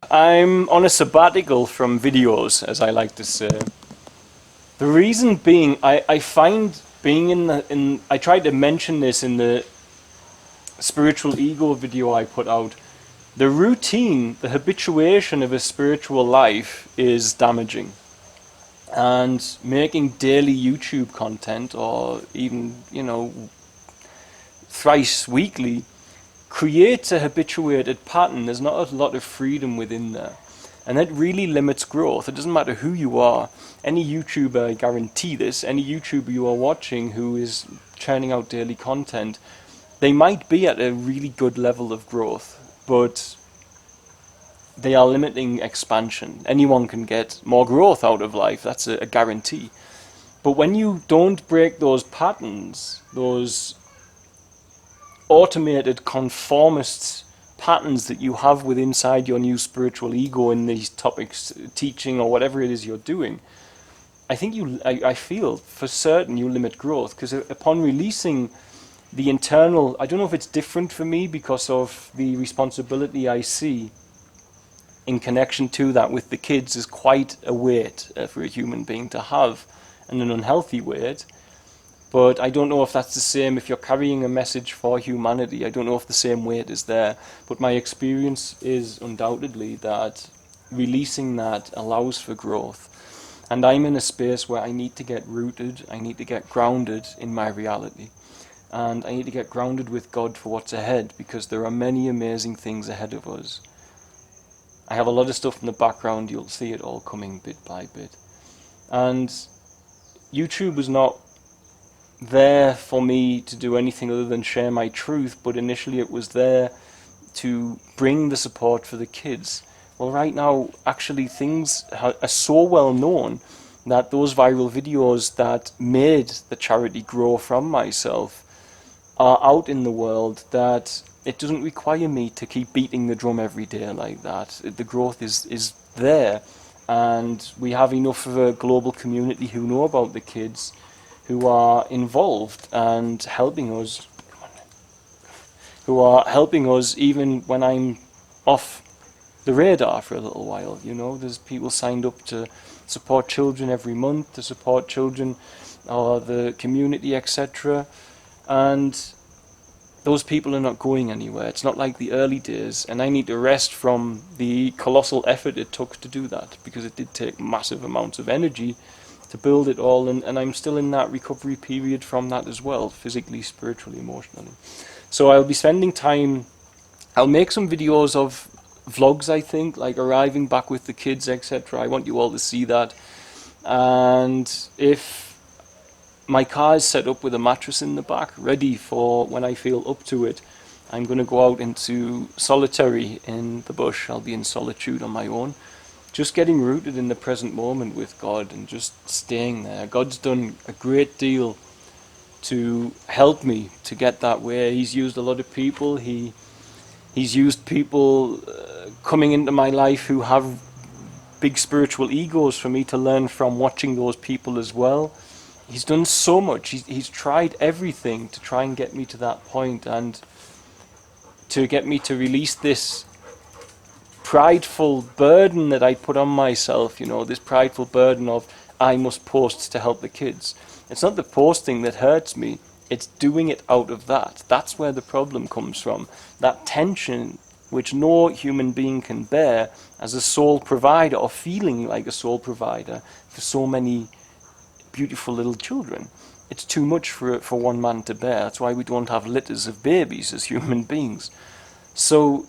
I'm on a sabbatical from videos, as I like to say. The reason being, I find being I tried to mention this in the spiritual ego video I put out. The routine, the habituation of a spiritual life is damaging. And making daily YouTube content, or even, thrice weekly, creates a habituated pattern. There's not a lot of freedom within there. And that really limits growth. It doesn't matter who you are. Any YouTuber, I guarantee this, any YouTuber you are watching who is churning out daily content, they might be at a really good level of growth, but they are limiting expansion. Anyone can get more growth out of life, that's a guarantee. But when you don't break those patterns, those automated conformist patterns that you have with inside your new spiritual ego in these topics, teaching or whatever it is you're doing, I think I feel for certain you limit growth, because upon releasing the internal, I don't know if it's different for me because of the responsibility I see in connection to that with the kids is quite a weight for a human being to have, and an unhealthy weight. But I don't know if that's the same if you're carrying a message for humanity. I don't know if the same weight is there. But my experience is undoubtedly that releasing that allows for growth. And I'm in a space where I need to get rooted, I need to get grounded in my reality. And I need to get grounded with God for what's ahead, because there are many amazing things ahead of us. I have a lot of stuff in the background, you'll see it all coming bit by bit. And YouTube was not there for me to do anything other than share my truth, but initially it was there to bring the support for the kids. Well, right now, actually things are so well known that those viral videos that made the charity grow from myself are out in the world, that it doesn't require me to keep beating the drum every day like that. The growth is there, and we have enough of a global community who know about the kids, who are involved and helping us, even when I'm off the radar for a little while. There's people signed up to support children every month, to support children or the community, etc. And those people are not going anywhere. It's not like the early days, and I need to rest from the colossal effort it took to do that, because it did take massive amounts of energy to build it all, and I'm still in that recovery period from that as well, physically, spiritually, emotionally. So I'll be spending time, I'll make some videos of vlogs, I think, like arriving back with the kids, etc. I want you all to see that. And if my car is set up with a mattress in the back, ready for when I feel up to it, I'm going to go out into solitary in the bush. I'll be in solitude on my own, just getting rooted in the present moment with God and just staying there. God's done a great deal to help me to get that way. He's used a lot of people. He's used people coming into my life who have big spiritual egos for me to learn from, watching those people as well. He's done so much. He's tried everything to try and get me to that point, and to get me to release this prideful burden that I put on myself, this prideful burden of I must post to help the kids. It's not the posting that hurts me, it's doing it out of that. That's where the problem comes from. That tension which no human being can bear as a sole provider, or feeling like a sole provider for so many beautiful little children. It's too much for one man to bear. That's why we don't have litters of babies as human beings. So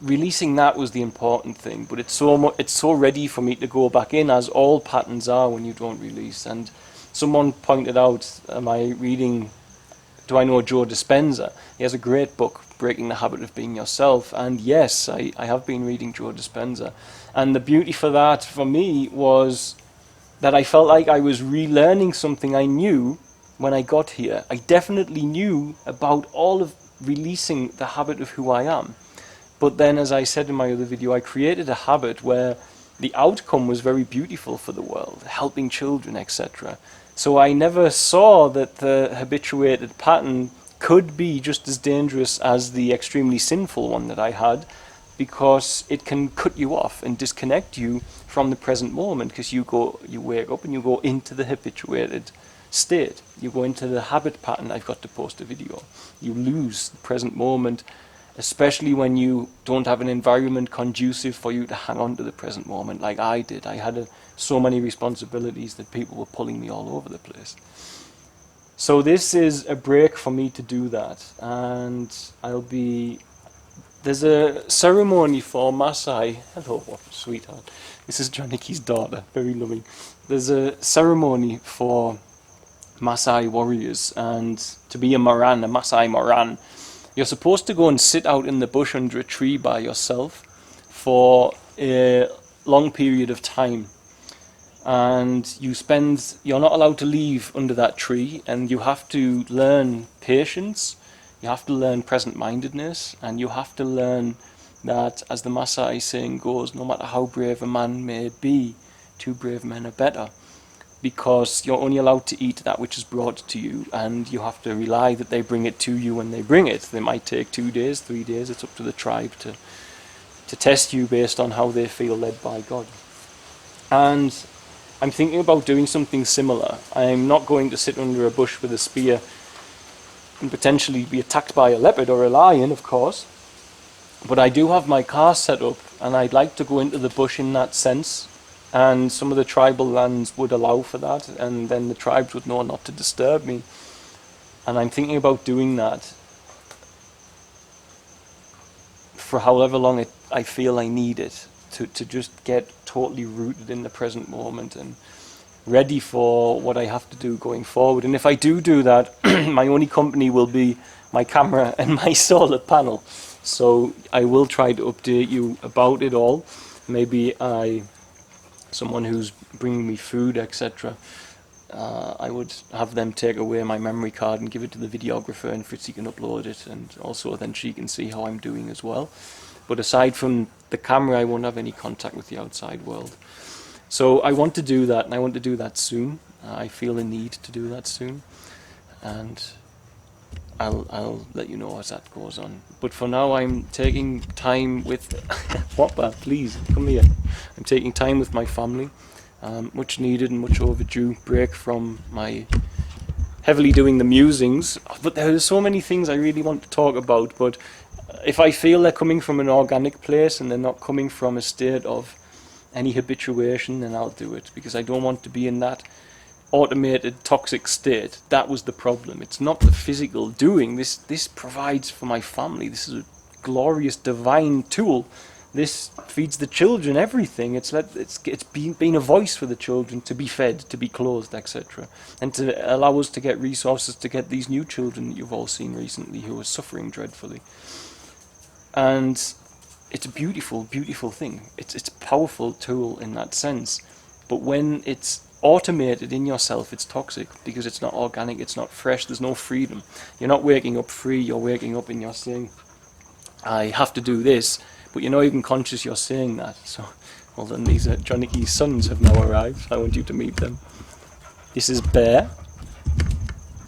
releasing that was the important thing, but it's so ready for me to go back in, as all patterns are when you don't release. And someone pointed out, am I reading, do I know Joe Dispenza? He has a great book, Breaking the Habit of Being Yourself, and yes, I have been reading Joe Dispenza. And the beauty for that, for me, was that I felt like I was relearning something I knew when I got here. I definitely knew about all of releasing the habit of who I am. But then, as I said in my other video, I created a habit where the outcome was very beautiful for the world, helping children, etc. So I never saw that the habituated pattern could be just as dangerous as the extremely sinful one that I had, because it can cut you off and disconnect you from the present moment, because you wake up and you go into the habituated state. You go into the habit pattern. I've got to post a video. You lose the present moment, especially when you don't have an environment conducive for you to hang on to the present moment like I did. I had so many responsibilities that people were pulling me all over the place. So this is a break for me to do that, and there's a ceremony for Maasai. Hello, sweetheart. This is Janiki's daughter, very loving. There's a ceremony for Maasai warriors, and to be a Maasai Moran, you're supposed to go and sit out in the bush under a tree by yourself for a long period of time. And you're not allowed to leave under that tree, and you have to learn patience, you have to learn present-mindedness, and you have to learn that, as the Maasai saying goes, no matter how brave a man may be, 2 brave men are better, because you're only allowed to eat that which is brought to you, and you have to rely that they bring it to you when they bring it. They might take 2 days, 3 days, it's up to the tribe to test you based on how they feel led by God. And I'm thinking about doing something similar. I'm not going to sit under a bush with a spear and potentially be attacked by a leopard or a lion, of course, but I do have my car set up, and I'd like to go into the bush in that sense, and some of the tribal lands would allow for that, and then the tribes would know not to disturb me. And I'm thinking about doing that for however long I feel I need it, to just get totally rooted in the present moment and ready for what I have to do going forward. And if I do that, my only company will be my camera and my solar panel. So I will try to update you about it all. Maybe someone who's bringing me food, etc., I would have them take away my memory card and give it to the videographer, and Fritzi can upload it, and also then she can see how I'm doing as well. But aside from the camera, I won't have any contact with the outside world. So I want to do that, and I want to do that soon. I feel a need to do that soon, and I'll let you know as that goes on. But for now, I'm taking time with Wappa, please come here. I'm taking time with my family, much needed and much overdue break from my heavily doing the musings. But there are so many things I really want to talk about. But if I feel they're coming from an organic place and they're not coming from a state of any habituation, then I'll do it, because I don't want to be in that automated toxic state. That was the problem. It's not the physical doing. This provides for my family. This is a glorious divine tool. This feeds the children everything. It's been a voice for the children to be fed, to be clothed, etc., and to allow us to get resources to get these new children that you've all seen recently who are suffering dreadfully. And it's a beautiful, beautiful thing. It's a powerful tool in that sense. But when it's automated in yourself, it's toxic, because it's not organic, it's not fresh, there's no freedom. You're not waking up free, you're waking up and you're saying, I have to do this, but you're not even conscious you're saying that. So, well then, these are Joniki's sons have now arrived. I want you to meet them. This is Bear,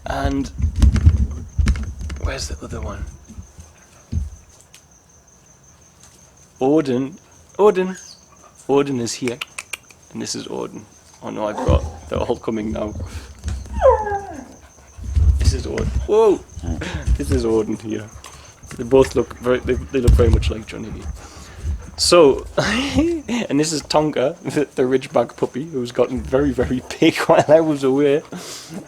and where's the other one? Odin is here, and this is Odin. Oh no, they're all coming now. This is Odin. Whoa! This is Odin here. They both look they look very much like Johnny. So, and this is Tonka, the Ridgeback puppy, who's gotten very, very big while I was away.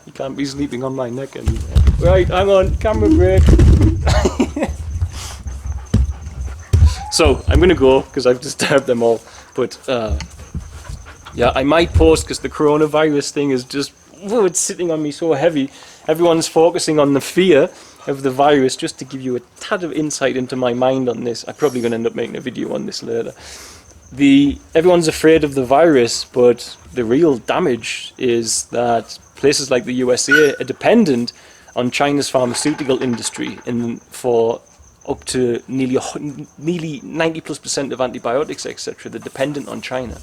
He can't be sleeping on my neck anymore. Right, hang on, camera break. So, I'm going to go, because I've disturbed them all. But, yeah, I might post, because the coronavirus thing is just, it's sitting on me so heavy. Everyone's focusing on the fear of the virus, just to give you a tad of insight into my mind on this. I'm probably going to end up making a video on this later. Everyone's afraid of the virus, but the real damage is that places like the USA are dependent on China's pharmaceutical industry for up to nearly 90+% of antibiotics, etc. They're dependent on China.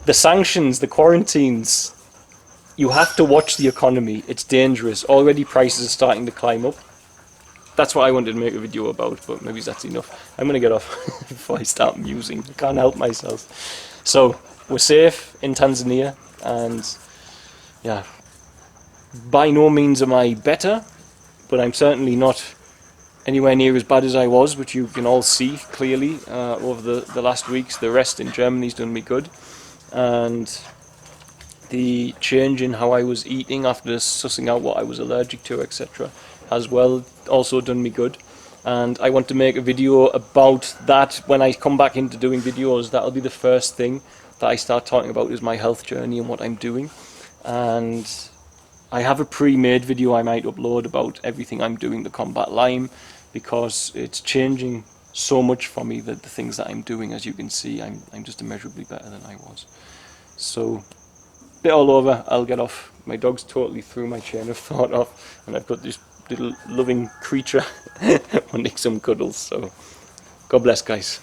The sanctions, the quarantines, you have to watch the economy. It's dangerous. Already prices are starting to climb up. that's what I wanted to make a video about, but maybe that's enough. I'm going to get off before I start musing. I can't help myself. So, we're safe in Tanzania, and yeah, by no means am I better, but I'm certainly not anywhere near as bad as I was, which you can all see clearly over the last weeks. The rest in Germany's done me good, and the change in how I was eating after sussing out what I was allergic to, etc., has well also done me good. And I want to make a video about that when I come back into doing videos. That'll be the first thing that I start talking about, is my health journey and what I'm doing. And I have a pre-made video I might upload about everything I'm doing to combat Lyme, because it's changing so much for me, that the things that I'm doing, as you can see, I'm just immeasurably better than I was. So, bit all over, I'll get off. My dog's totally threw my chain of thought off, and I've got this little loving creature wanting some cuddles, so God bless, guys.